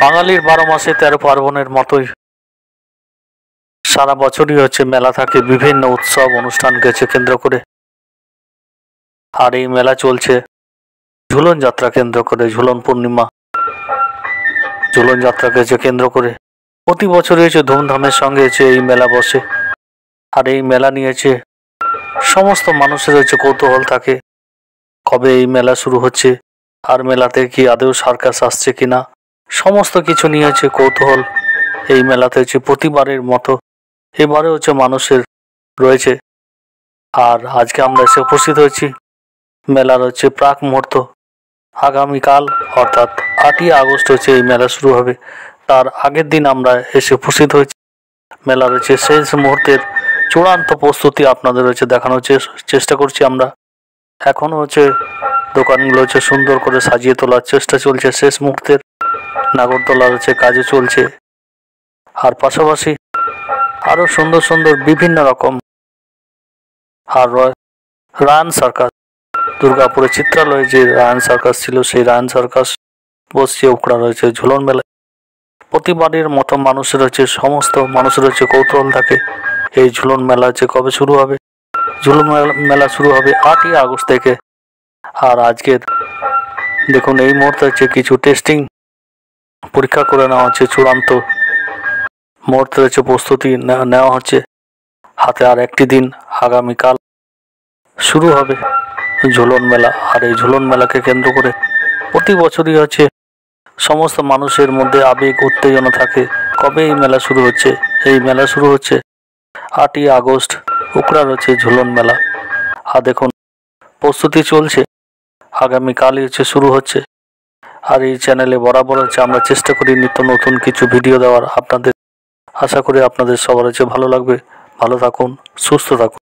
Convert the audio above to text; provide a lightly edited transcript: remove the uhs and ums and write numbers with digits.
বাঙালির 12 মাসে 13 পার্বণের মতোই সারা বছরই মেলা থাকে, বিভিন্ন উৎসব অনুষ্ঠানকে কেন্দ্র করে। আর এই মেলা চলছে ঝুলন যাত্রা কেন্দ্র করে, ঝুলন পূর্ণিমা ঝুলন যাত্রাকে কেন্দ্র করে প্রতি বছরই ধুমধামের সঙ্গে এই মেলা বসে। আর এই মেলা নিয়েছে সমস্ত মানুষের কৌতূহল থাকে কবে এই মেলা শুরু হচ্ছে, আর মেলাতে কি আদৌ সার্কাস আসছে কিনা, সমস্ত কিছু নিয়ে কৌতূহল এই মেলাতে প্রতিবারের মতো এবারে মানুষের রয়েছে। আর আজকে আমরা এসে উপস্থিত হয়েছি মেলার প্রাক মুহূর্ত। আগামীকাল অর্থাৎ 8ই আগস্ট এই মেলা শুরু হবে, তার আগের দিন আমরা এসে উপস্থিত হয়েছি। মেলার শেষ মুহূর্তের চূড়ান্ত প্রস্তুতি আপনাদের দেখানোর চেষ্টা করছি আমরা। এখনো দোকানগুলো সুন্দর করে সাজিয়ে তোলার চেষ্টা চলছে, শেষ মুহূর্তের নাগরদোলার কাজও চলছে। আর পাশাপাশি আরো সুন্দর সুন্দর বিভিন্ন রকম আর রায়ন সার্কাস, দুর্গাপুরে চিত্রালয়ে যে রায়ন সার্কাস ছিল সেই রায়ন সার্কাস বসছে, উকড়া রয়েছে ঝুলন মেলায়। প্রতিবারের মতো মানুষের সমস্ত মানুষের কৌতূহল থাকে এই ঝুলন মেলা কবে শুরু হবে। ঝুলন মেলা শুরু হবে 8ই আগস্ট থেকে। আর আজকের দেখুন এই মুহূর্তে কিছু টেস্টিং পরীক্ষা করে নেওয়া হচ্ছে, চূড়ান্ত মুহূর্তে প্রস্তুতি নেওয়া হচ্ছে। হাতে আর একটি দিন, আগামীকাল শুরু হবে ঝুলন মেলা। আর এই ঝুলন মেলাকে কেন্দ্র করে প্রতি বছরই সমস্ত মানুষের মধ্যে আবেগ উত্তেজনা থাকে কবে এই মেলা শুরু হচ্ছে। এই মেলা শুরু হচ্ছে 8ই আগস্ট, উকড়া রয়েছে ঝুলন মেলা। আর দেখুন প্রস্তুতি চলছে, আগামীকালই শুরু হচ্ছে। আর এই চ্যানেলে বরাবর আমরা চেষ্টা করি নিত্য নতুন কিছু ভিডিও দেওয়ার আপনাদের। আশা করি আপনাদের সবার ভালো লাগবে। ভালো থাকুন, সুস্থ থাকুন।